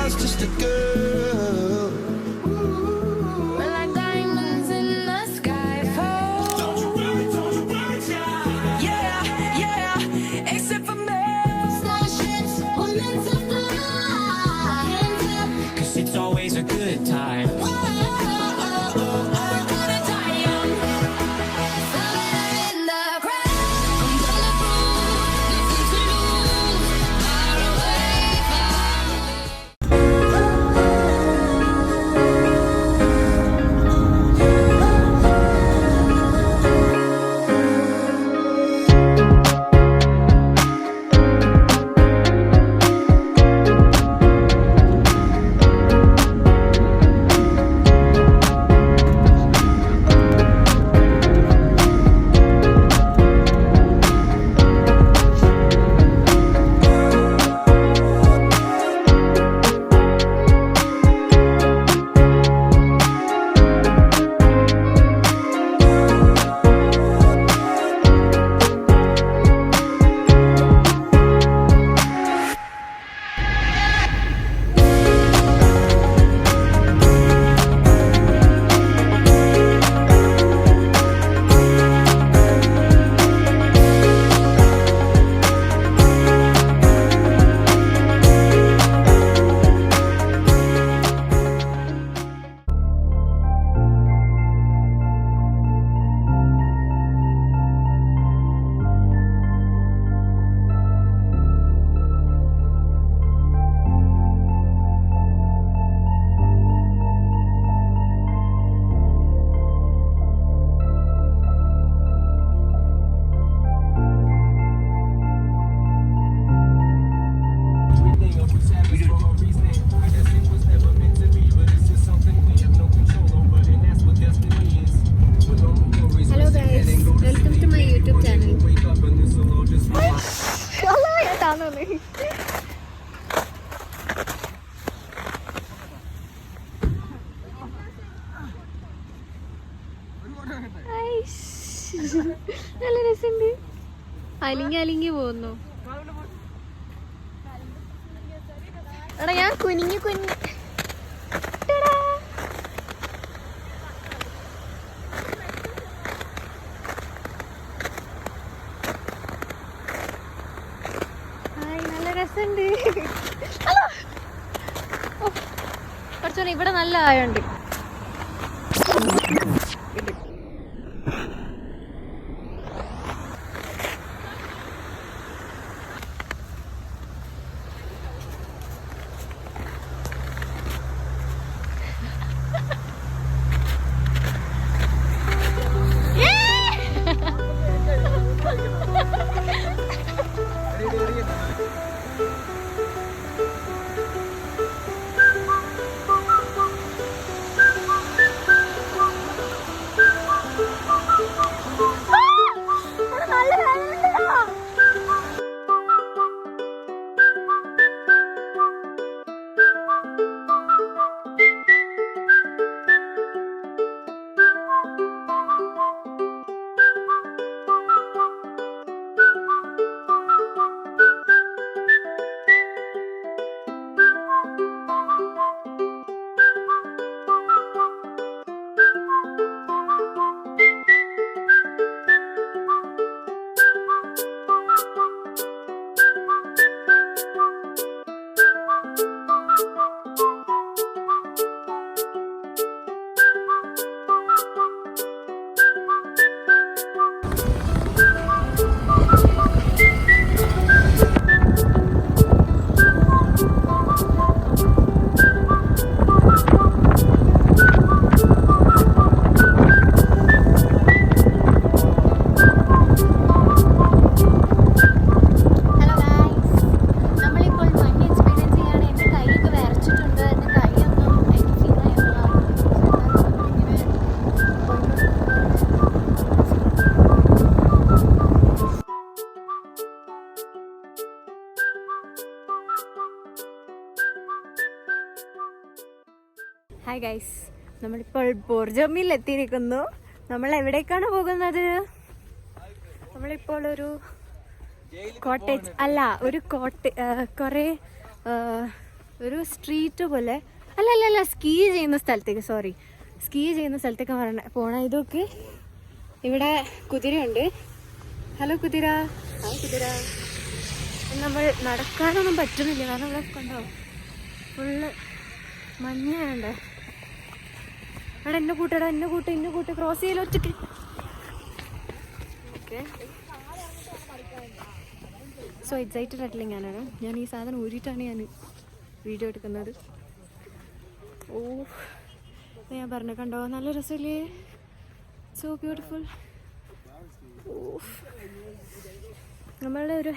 was just a girl. We're like diamonds in the sky. Don't you worry, child. Yeah, yeah, except for me. Starships were meant to fly. Cause it's always a good time. നല്ല രസമുണ്ട്. അലിങ്ങി പോകുന്നു. എടാ ഞാൻ കുനിഞ്ഞു നല്ല രസമുണ്ട്. കുറച്ചുകൂടെ ഇവിടെ നല്ല ആയുണ്ട്. ഹായ് ഗൈസ്, നമ്മളിപ്പോൾ ബോർജോമിൽ എത്തിയിരിക്കുന്നു. നമ്മൾ എവിടേക്കാണ് പോകുന്നത്? നമ്മളിപ്പോൾ ഒരു കോട്ടേജ് അല്ല, ഒരു കുറേ ഒരു സ്ട്രീറ്റ് പോലെ. അല്ല സ്കീ ചെയ്യുന്ന സ്ഥലത്തേക്ക്, സ്കീ ചെയ്യുന്ന സ്ഥലത്തേക്ക് പോണ. ഇതൊക്കെ ഇവിടെ കുതിരയുണ്ട്. ഹലോ കുതിര. ഹായ് കുതിര. നമ്മൾ നടക്കാനൊന്നും പറ്റുന്നില്ല, കാരണം ഇവിടെ കണ്ടോ ഫുള്ള് മഞ്ഞയുണ്ട്. അവിടെ എന്നെ കൂട്ട് ക്രോസ് ചെയ്യലോ ഒറ്റക്ക്. ഓക്കെ, സോ എക്സൈറ്റഡ് ആയിട്ടില്ല ഞാനാണ്. ഞാൻ ഈ സാധനം ഊരിയിട്ടാണ് ഞാൻ വീഡിയോ എടുക്കുന്നത്. ഓ, ഞാൻ പറഞ്ഞു കണ്ടോ, നല്ല രസമില്ലേ? So beautiful. ഓ, നമ്മളുടെ ഒരു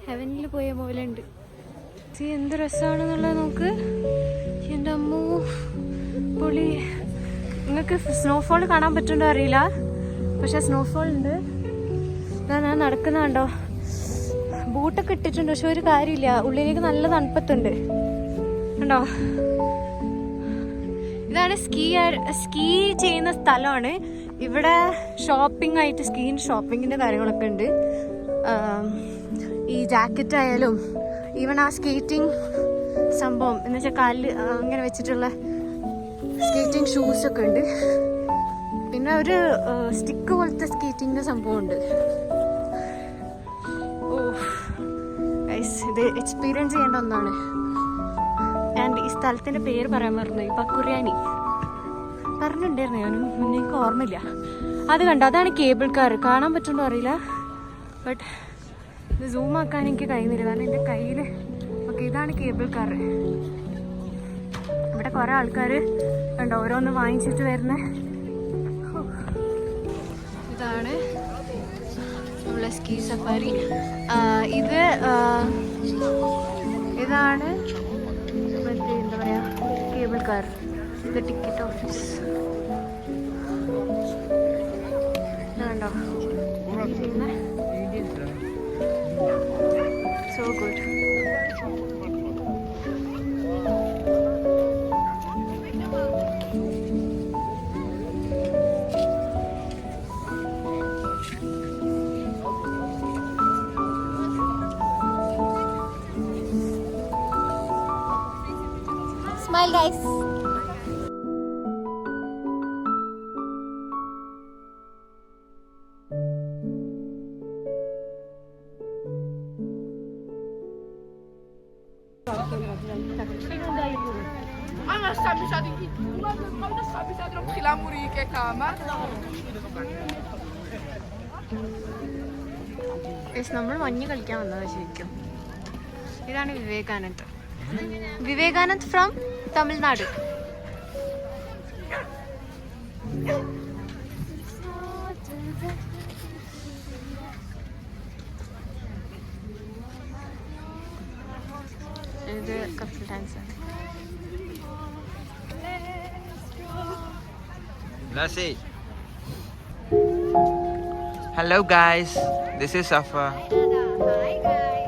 ഹെവനിൽ പോയ പോലെ ഉണ്ട്. എന്ത് രസമാണെന്നുള്ളത് നോക്ക്. എൻ്റെ അമ്മോ പൊളി. നിങ്ങൾക്ക് സ്നോഫോൾ കാണാൻ പറ്റുന്നുണ്ടോ അറിയില്ല, പക്ഷെ സ്നോഫോൾ ഉണ്ട്. ഇതാ ഞാൻ നടക്കുന്ന കണ്ടോ. ബൂട്ടൊക്കെ ഇട്ടിട്ടുണ്ട്, പക്ഷെ ഒരു കാര്യമില്ല, ഉള്ളിലേക്ക് നല്ല തണുപ്പത്തുണ്ട് കണ്ടോ. ഇതാണ് സ്കീ ചെയ്യുന്ന സ്ഥലമാണ്. ഇവിടെ ഷോപ്പിംഗ് ആയിട്ട് ഷോപ്പിങ്ങിൻ്റെ കാര്യങ്ങളൊക്കെ ഉണ്ട്. ഈ ജാക്കറ്റ് ആയാലും ഈവൻ ആ സ്കേറ്റിംഗ് സംഭവം എന്ന് വെച്ചാൽ കാലിൽ അങ്ങനെ വെച്ചിട്ടുള്ള സ്കേറ്റിംഗ് ഷൂസൊക്കെ ഉണ്ട്. പിന്നെ ഒരു സ്റ്റിക്ക് പോലത്തെ സ്കേറ്റിങ്ങിൻ്റെ സംഭവമുണ്ട്. ഓ ഗൈസ്, ഇത് എക്സ്പീരിയൻസ് ചെയ്യേണ്ട ഒന്നാണ്. ആൻഡ് ഈ സ്ഥലത്തിൻ്റെ പേര് പറയാൻ മറന്നു, ഈ ബക്കുറിയാനി പറഞ്ഞിട്ടുണ്ടായിരുന്നു ഞാനും, എനിക്ക് ഓർമ്മയില്ല. അത് കണ്ടോ, അതാണ് കേബിൾ കാർ. കാണാൻ പറ്റുന്നുണ്ടോ അറിയില്ല, ബട്ട് ഇത് സൂം ആക്കാൻ എനിക്ക് കഴിയുന്നില്ല, കാരണം എൻ്റെ കയ്യിൽ. ഓക്കെ, ഇതാണ് കേബിൾ കാർ. ഇവിടെ കുറേ ആൾക്കാർ കണ്ടോ ഓരോന്ന് വാങ്ങിച്ചിട്ട് വരുന്ന. ഇതാണ് നമ്മളെ സ്കീ സഫാരി. ഇതാണ് മറ്റേ എന്താ പറയുക കേബിൾ കാർ. ഇത് ടിക്കറ്റ് ഓഫീസ് കണ്ടോ. So good. Smile guys. നമ്മൾ മഞ്ഞ് കളിക്കാൻ വന്നത് ശരിക്കും. ഇതാണ് വിവേകാനന്ദ് ഫ്രം തമിഴ്നാട്. ഇത് കപ്പിൾ ഡാൻസ് ആണ്. Hello guys, this is Safa. Hi guys.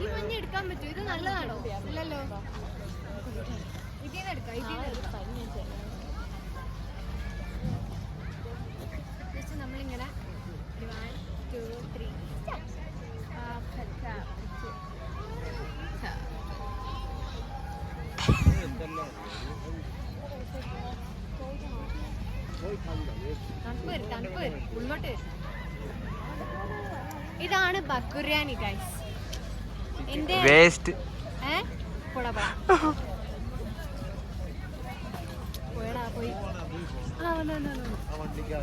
ഈ മഞ്ഞ് എടുക്കാൻ പറ്റും? ഇത് നല്ലതാണോ? ഇല്ലല്ലോ. ഇതിന്ന് എടുക്കാം. നമ്മളിങ്ങനെ 1 2 3 തണുപ്പ് ഉള്ളോട്ട്. ഇതാണ് ബക്കുറിയാനി ഗൈസ്. എന്റെ വേസ്റ്റ് പോയി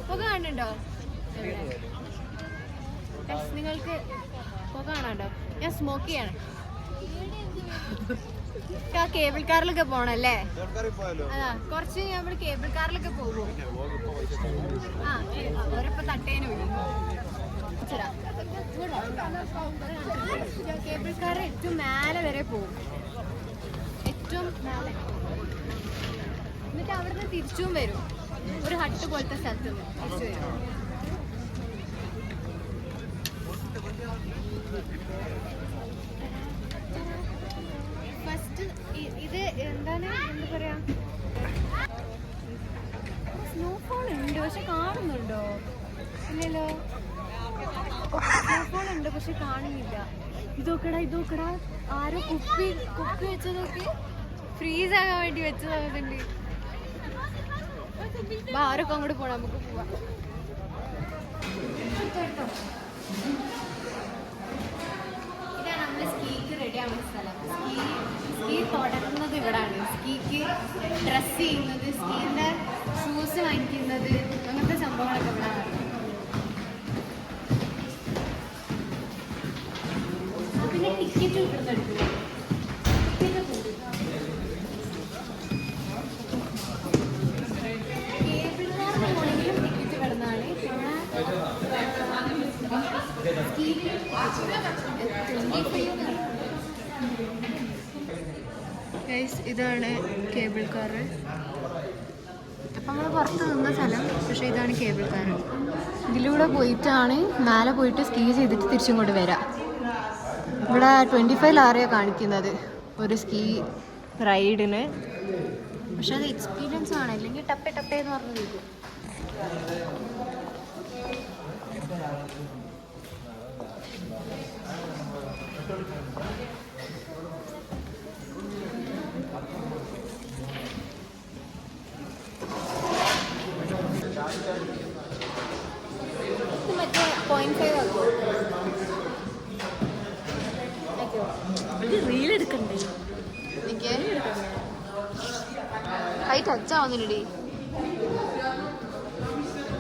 പുക കാണുന്നുണ്ടോ? നിങ്ങൾക്ക് പുക കാണാണ്ടോ? ഞാൻ സ്മോക്ക് ചെയ്യാണ്. കേബിൾ കാറിലൊക്കെ പോണല്ലേ? അതാ കുറച്ച് നമ്മള് കേബിൾ കാറിലൊക്കെ പോകും. ആ അവരിപ്പോ തട്ടേനു കേബിൾ കാർ ഏറ്റവും മേലെ വരെ പോകും, ഏറ്റവും മേലെ. എന്നിട്ട് അവിടുന്ന് തിരിച്ചും വരും, ഒരു ഹട്ട് പോലത്തെ സ്ഥലത്ത് തിരിച്ചു വരും. ഫസ്റ്റ് ഇത് എന്താണ്, എന്താ പറയാ, പക്ഷെ കാണുന്നുണ്ടോ? ഇല്ലല്ലോ. ഉണ്ട് പക്ഷെ കാണുന്നില്ല. ഇതൊക്കെടാ ആരോ കുപ്പി വെച്ചതൊക്കെ ഫ്രീസ് ആകാൻ വേണ്ടി വെച്ചതാകുന്നുണ്ട്. ആരൊക്കെ അങ്ങോട്ട് പോണം, നമുക്ക് പോവാം. ഇതാണ് നമ്മൾ സ്കീക്ക് റെഡി ആവുന്ന സ്ഥലം. സ്കീ തുടങ്ങുന്നത് ഇവിടാണ്. സ്കീക്ക് ഡ്രസ് ചെയ്യുന്നത്, സ്കീൻ്റെ ഷൂസ് വാങ്ങിക്കുന്നത്, അങ്ങനത്തെ സംഭവങ്ങളൊക്കെ ഇവിടെ ആണ്. പിന്നെ ടിക്കറ്റ് ഇവിടുന്ന് എടുക്കുന്നത്. ടിക്കറ്റൊക്കെ ഉണ്ട്. കേബിൾ കാറിന് പോണെങ്കിലും ടിക്കറ്റ് ഇവിടുന്നാണ്. ഇതാണ് കേബിൾ കാറ്. അപ്പം നമ്മൾ പുറത്ത് നിന്ന സ്ഥലം, പക്ഷേ ഇതാണ് കേബിൾ കാറ്. ഇതിലൂടെ പോയിട്ടാണ് മേലെ പോയിട്ട് സ്കീ ചെയ്തിട്ട് തിരിച്ചും കൊണ്ട് വരാം. ഇവിടെ 25 ലാറിയാണ് കാണിക്കുന്നത് ഒരു സ്കീ റൈഡിന്. പക്ഷെ അത് എക്സ്പീരിയൻസ് ആണ്, അല്ലെങ്കിൽ ടപ്പേ എന്ന് പറഞ്ഞു കേൾക്കും. മറ്റേ 0.5 ആകുമോ? റീൽ എടുക്കണ്ടേ? എനിക്ക് കൈ ടച്ച് ആവുന്നില്ലടി.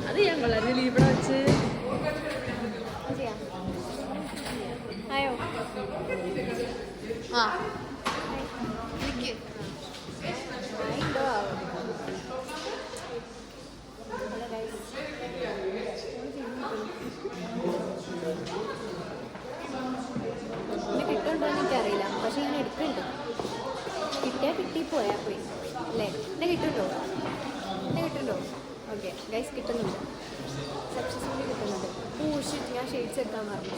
അത് ഞാൻ വളരെ ഇവിടെ വെച്ച് ആയോ? ആ കിട്ടുന്നുണ്ടോ എനിക്കറിയില്ല, പക്ഷെ ഞാൻ എടുക്കുന്നുണ്ട്. കിട്ടിയാൽ കിട്ടിപ്പോയാ പോയി അല്ലേ? എന്നെ കിട്ടുന്നുണ്ടോ? ഓക്കെ ഗൈസ്, കിട്ടുന്നുണ്ട്. സക്സസ്ഫുള്ളി കിട്ടുന്നുണ്ട്. ഷിറ്റ്, ഞാൻ ഷെയ്ഡ്സ് എടുക്കാൻ പറഞ്ഞു.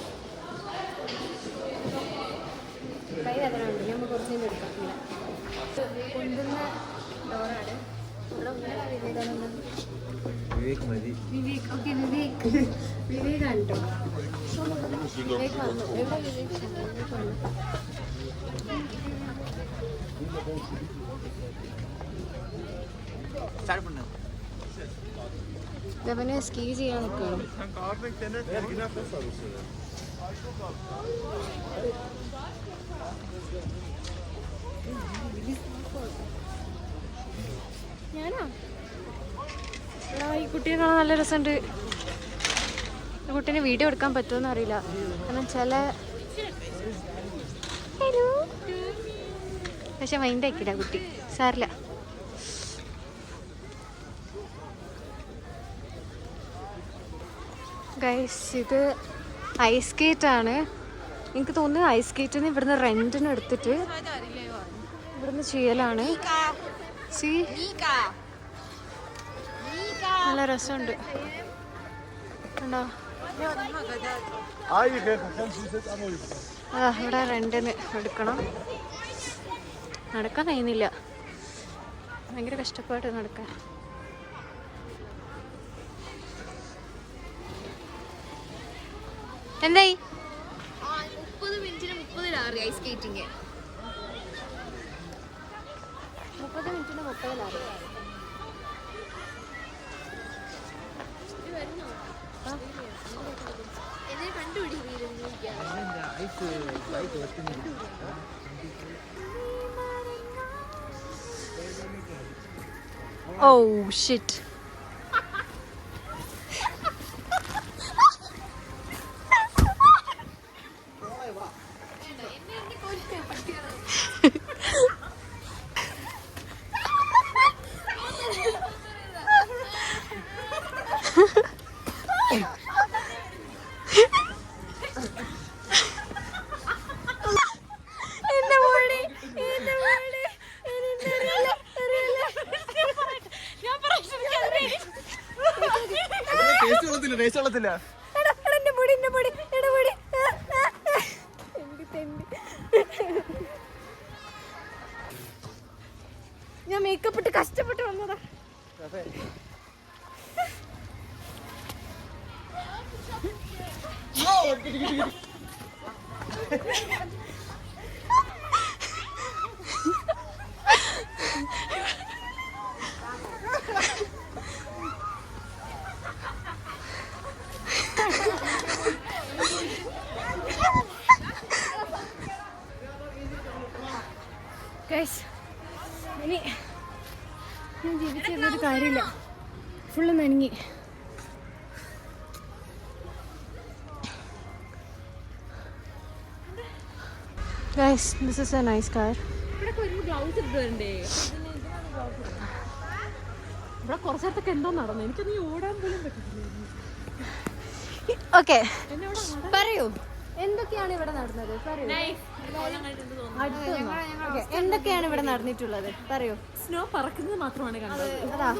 കൈ വേദനയുണ്ട്, ഞാൻ കുറച്ച് കഴിഞ്ഞ് എടുക്കാം. ഇല്ല കൊണ്ടുവന്ന ഡോറാണ്. ഇവിടെ വിവേക്. ഓക്കെ വിവേകാണ് കേട്ടോ. വിവേക് വന്നു. എവിടെ വിവേക് വന്നു? ഇവന് സ്കീ ചെയ്യാൻ നിൽക്കണം. ഞാനാ ഈ കുട്ടിയെ കാണാൻ നല്ല രസമുണ്ട്. കുട്ടീനെ വീഡിയോ എടുക്കാൻ പറ്റുമെന്ന് അറിയില്ല, കാരണം ചില പക്ഷെ മൈൻഡ് ആക്കിയില്ല കുട്ടി. സാരില്ല. ഗൈസ്, ഇത് ഐസ് സ്കേറ്റ് ആണ്. എനിക്ക് തോന്നുന്നു ഐസ് സ്കേറ്റിന് ഇവിടുന്ന് റെന്റിന് എടുത്തിട്ട് ഇവിടുന്ന് ചെയ്യലാണ്. നല്ല രസമുണ്ട് കണ്ടോ? ഇവിടെ റെന്റിന് എടുക്കണം. നടക്കാൻ കഴിയുന്നില്ല, ഭയങ്കര കഷ്ടപ്പാട് നടക്കാൻ. എന്തായി? 30 മിനിറ്റിന് 30 ലാറി ഐസ് സ്കേറ്റിങ്. 30 മിനിറ്റിന് 30 ലാറി. എന്നെ കണ്ടുപിടി. Oh shit. ഞാൻ മേക്കപ്പ് ഇട്ട് കഷ്ടപ്പെട്ട് വന്നതാ. ഇനി ഞാൻ ജീവിച്ചിരുന്നൊരു കാര്യമില്ല, full നനങ്ങി. Guys, this is a nice car. ഇവിടെ കുറച്ചേരത്തൊക്കെ എന്തോ നടന്നു, എനിക്ക് നീ ഓടാൻ പോലും പറ്റില്ല. ഓക്കെ, പറയൂ എന്തൊക്കെയാണ് ഇവിടെ നടന്നത്? പറയൂ. Okay, എന്തൊക്കെയാണ് ഇവിടെ നടന്നിട്ടുള്ളത്? പറയൂ. സ്നോ പറക്കുന്നത് മാത്രമാണ് കണ്ടത്.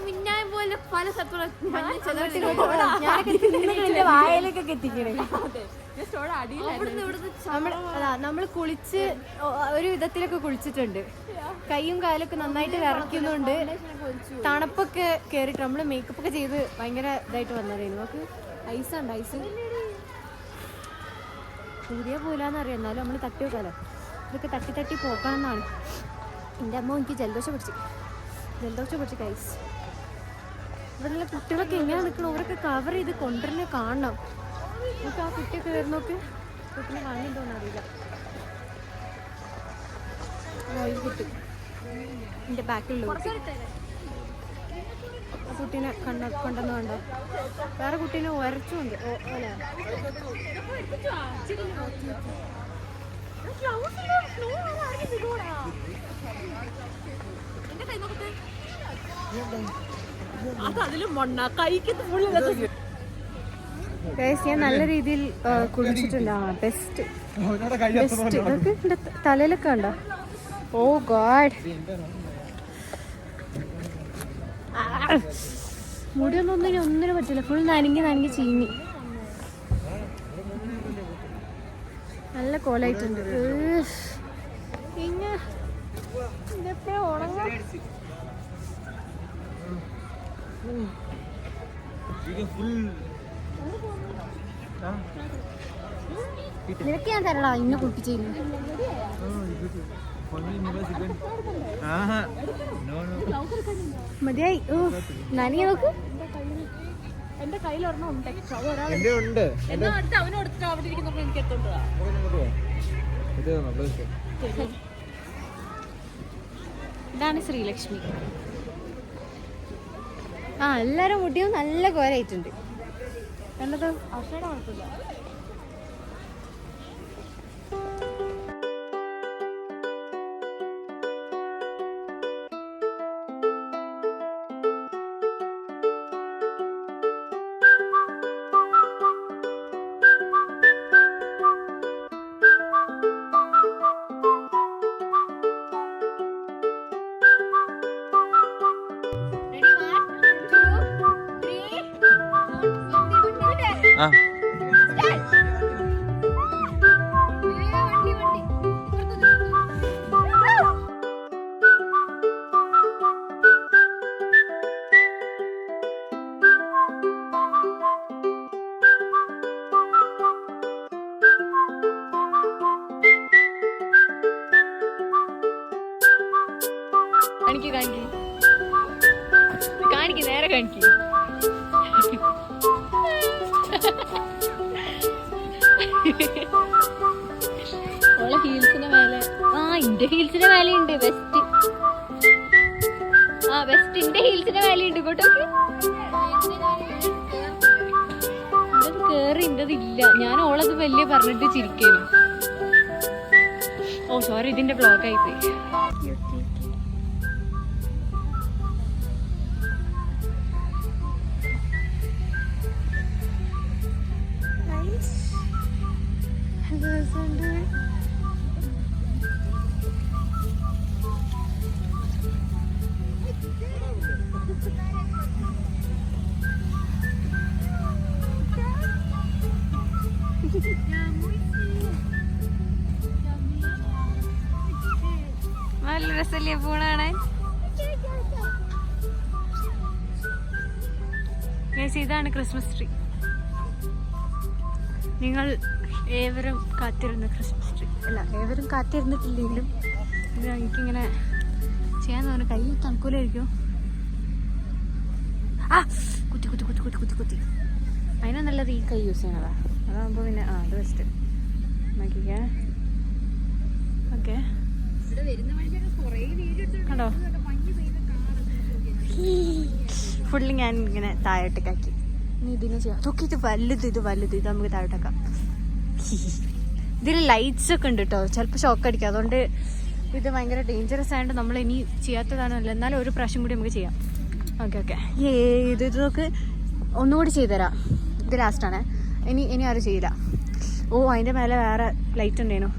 മിന്നായം പോലെ പല സ്ഥലത്തുള്ള ഞാനൊക്കെ വായലൊക്കെ എത്തിക്കണേ. നമ്മൾ കുളിച്ച് ഒരു വിധത്തിലൊക്കെ കുളിച്ചിട്ടുണ്ട്. കൈയും കാലൊക്കെ നന്നായിട്ട് വിറയ്ക്കുന്നുണ്ട്. തണുപ്പൊക്കെ കേറിയിട്ട് നമ്മള് മേക്കപ്പ് ഒക്കെ ചെയ്ത് ഭയങ്കര ഇതായിട്ട് വന്നതായിരുന്നു. നമുക്ക് ഐസുണ്ട്, ഐസ് പുതിയ പോലാന്നറിയാം, എന്നാലും നമ്മൾ തട്ടി വെക്കാലോ. ഇതൊക്കെ തട്ടി തട്ടി പോക്കണം എന്നാണ്. എൻ്റെ അമ്മ എനിക്ക് ജലദോഷം പിടിച്ച് കൈസ്. ഇവിടെയുള്ള കുട്ടികളൊക്കെ എങ്ങനെയാണ് നിൽക്കണം? അവരൊക്കെ കവർ ചെയ്ത് കൊണ്ടുവരുന്ന കാണണം. നമുക്ക് ആ കുട്ടിയൊക്കെ വരുന്നോക്ക്, കുട്ടിനെ കാണുന്നുണ്ടോന്ന് അറിയില്ല. കുട്ടി എൻ്റെ ബാക്കിലുള്ള ആ കുട്ടീനെ കൊണ്ടെന്ന് കണ്ടോ? വേറെ കുട്ടീനെ ഉരച്ചുണ്ട്. ഞാൻ നല്ല രീതിയിൽ കുളിച്ചിട്ടുണ്ട്. ബെസ്റ്റ് ഇതൊക്കെ എൻ്റെ തലയിലൊക്കെ ഉണ്ടോ? ഓ ഗോഡ്, ഒന്നിനും പറ്റില്ല. ഫുൾ നനങ്ങി ചീഞ്ഞി നല്ല കോലായിട്ടുണ്ട്. പിന്നെ ഇതൊക്കെ ഉണങ്ങാൻ നിനക്ക് ഞാൻ തരടാ ഇന്നെ കുളിപ്പിച്ചിരുന്നു. മതിയായി. നനങ്ങി നോക്ക്. എന്റെ കയ്യിൽ ഒരെണ്ണം ഉണ്ട്. അവനോട് അവിടെ ഇരിക്കുന്നപ്പോ എനിക്ക് എത്തോണ്ടാ. ഇതാണ് ശ്രീലക്ഷ്മി. എല്ലാരും മുടിയും നല്ല കോരായിട്ടുണ്ട്. കണ്ടത് അക്ഷയുടെ കുഴപ്പമില്ല. കാണിക്ക് നേരെ കാണിക്ക്. ഓളെ ഹീൽസിന്റെ മേലെ ഇന്റെ ഹീൽസിന്റെ മേലെയുണ്ട് വെസ്റ്റ്. വെസ്റ്റിന്റെ ഹീൽസിന്റെ മേലെയുണ്ട്. ഇങ്ങോട്ടൊക്കെ ഇതൊക്കെ കേറി ഇന്റതില്ല. ഞാൻ ഓളത് വലിയ പറഞ്ഞിട്ട് ചിരിക്കുന്നു. ഓ സോറി, ഇതിന്റെ ബ്ലോഗ് ആയിപ്പോയി. നല്ല രസല്ലേ പോണാണ്. ഇതാണ് ക്രിസ്മസ് ട്രീ. നിങ്ങൾ ഏവരും കാത്തിരുന്ന ക്രിസ്മസ് ട്രീ അല്ല, ഏവരും കാത്തിരുന്നിട്ടില്ലെങ്കിലും ഇത് എനിക്കിങ്ങനെ ചെയ്യാൻ തോന്നുന്നു. കൈ തണുക്കൂലായിരിക്കും. ആ കുത്തി കുത്തി കുത്തി കുത്തി കുത്തി കുത്തി അതിനാ നല്ലത് ഈ കൈ യൂസ് ചെയ്യണതാ. അതാകുമ്പോൾ പിന്നെ അത് ബെസ്റ്റ്. നോക്കിക്കേ. ഓക്കെ കണ്ടോ, ഫുള്ള് ഞാൻ ഇങ്ങനെ താഴോട്ടേക്കാക്കി. ഇനി ഇതിനെ ചെയ്യാം. നോക്കി, ഇത് വലുത്, ഇത് വലുത്, ഇത് നമുക്ക് താഴോട്ടേക്കാം. ഇതിൽ ലൈറ്റ്സ് ഒക്കെ ഉണ്ട് കേട്ടോ, ചിലപ്പോൾ ഷോക്ക് അടിക്കും. അതുകൊണ്ട് ഇത് ഭയങ്കര ഡേഞ്ചറസ് ആയതുകൊണ്ട് നമ്മൾ ഇനി ചെയ്യാത്തതാണല്ലോ. എന്നാലും ഒരു പ്രാവശ്യം കൂടി നമുക്ക് ചെയ്യാം. Okay okay. ഇത് നോക്ക്, ഒന്നുകൂടി ചെയ്തുതരാം. ഇത് ലാസ്റ്റാണ്. ഇനി ആരും ചെയ്യില്ല. ഓ, അതിൻ്റെ മേലെ വേറെ ലൈറ്റ് ഉണ്ടേനു.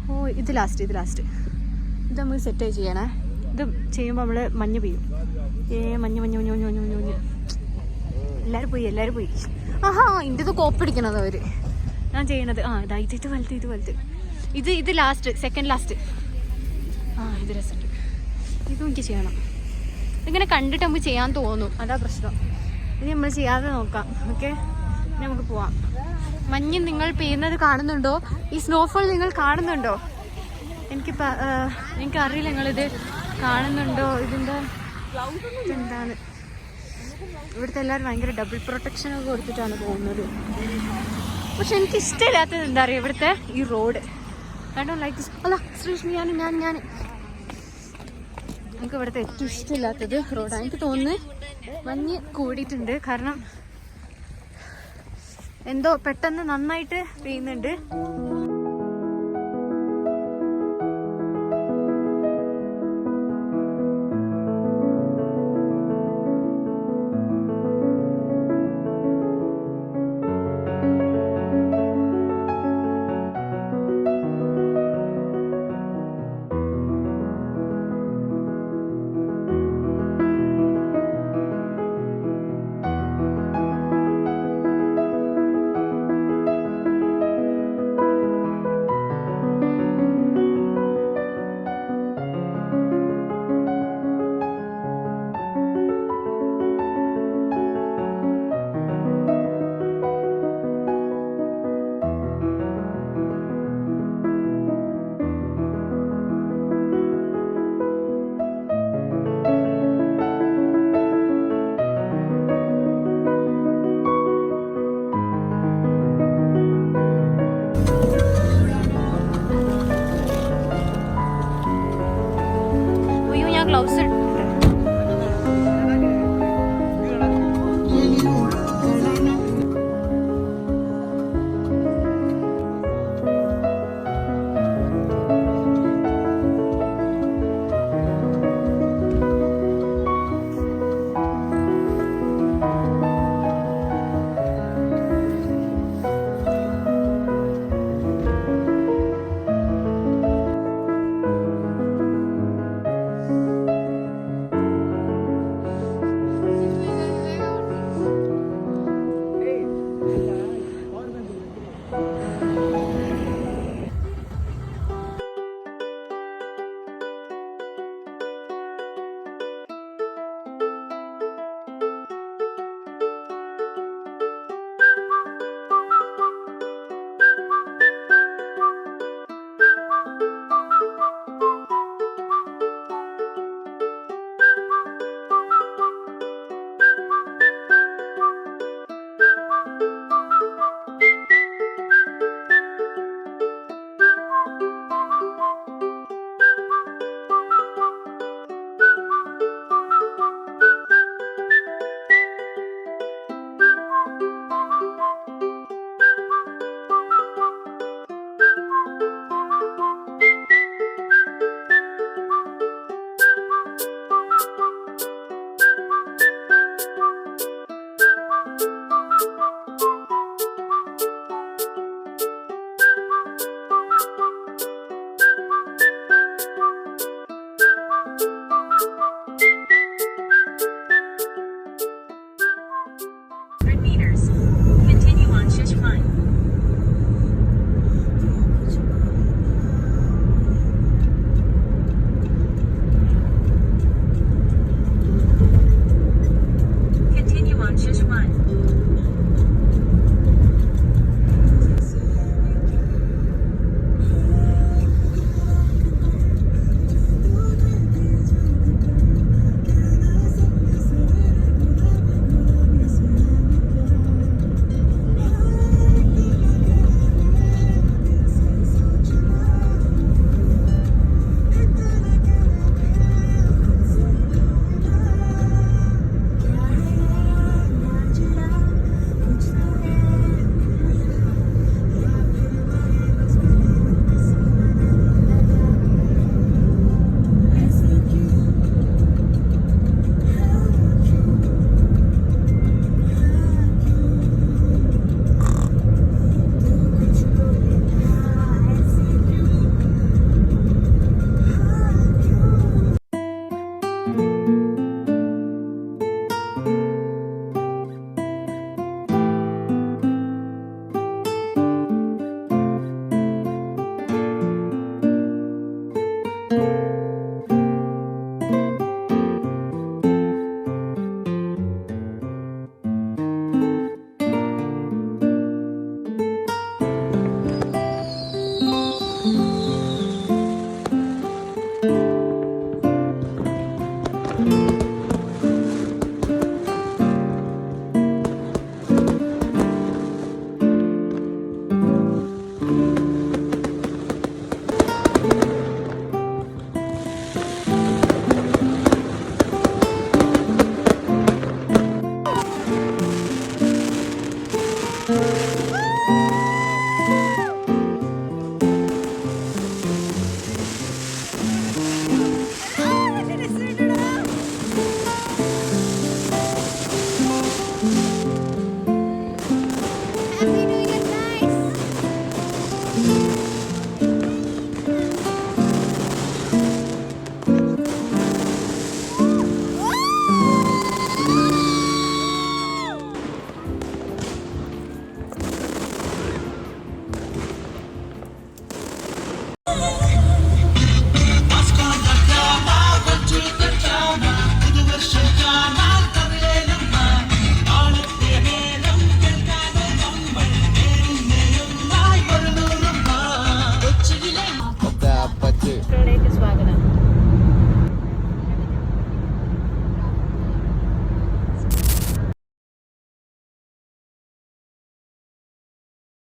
ഓ, ഇത് ലാസ്റ്റ് ഇത് നമുക്ക് സെറ്റ് ചെയ്യണേ. ഇത് ചെയ്യുമ്പോൾ നമ്മൾ മഞ്ഞ് പെയ്യും. മഞ്ഞ് മഞ്ഞ് മഞ്ഞ് മഞ്ഞ് മഞ്ഞ് മഞ്ഞ് എല്ലാവരും പോയി. ആഹാ, ഇതിത് കോപ്പടിക്കണത് അവർ ഞാൻ ചെയ്യണത്. ഇത് വലുത് ഇത് ലാസ്റ്റ്, സെക്കൻഡ് ലാസ്റ്റ്. ഇത് രസമുണ്ട്. ഇതും എനിക്ക് ചെയ്യണം. ഇങ്ങനെ കണ്ടിട്ട് നമുക്ക് ചെയ്യാൻ തോന്നും, അതാ പ്രശ്നം. ഇനി നമ്മൾ ചെയ്യാതെ നോക്കാം. ഓക്കെ, ഇനി നമുക്ക് പോവാം. മഞ്ഞ് നിങ്ങൾ പെയ്യുന്നത് കാണുന്നുണ്ടോ? ഈ സ്നോഫോൾ നിങ്ങൾ കാണുന്നുണ്ടോ? എനിക്കറിയില്ല നിങ്ങളിത് കാണുന്നുണ്ടോ. ഇതെന്താണ്? ഇവിടുത്തെ എല്ലാവരും ഭയങ്കര ഡബിൾ പ്രൊട്ടക്ഷനൊക്കെ കൊടുത്തിട്ടാണ് പോകുന്നത്. പക്ഷെ എനിക്ക് ഇഷ്ടമില്ലാത്തത് എന്താ പറയുക, ഇവിടുത്തെ ഈ road. I don't like this. അല്ല ശ്രീഷ്മി, ഞാൻ എനിക്ക് ഇവിടുത്തെ ഏറ്റവും ഇഷ്ടമില്ലാത്തത് റോഡാണ്. എനിക്ക് തോന്നുന്നു മഞ്ഞ് കൂടിയിട്ടുണ്ട്. കാരണം എന്തോ പെട്ടെന്ന് നന്നായിട്ട് പെയ്യുന്നുണ്ട്. ഗ്ലൗസ് ഇട്ടിട്ടുണ്ട്. Bye.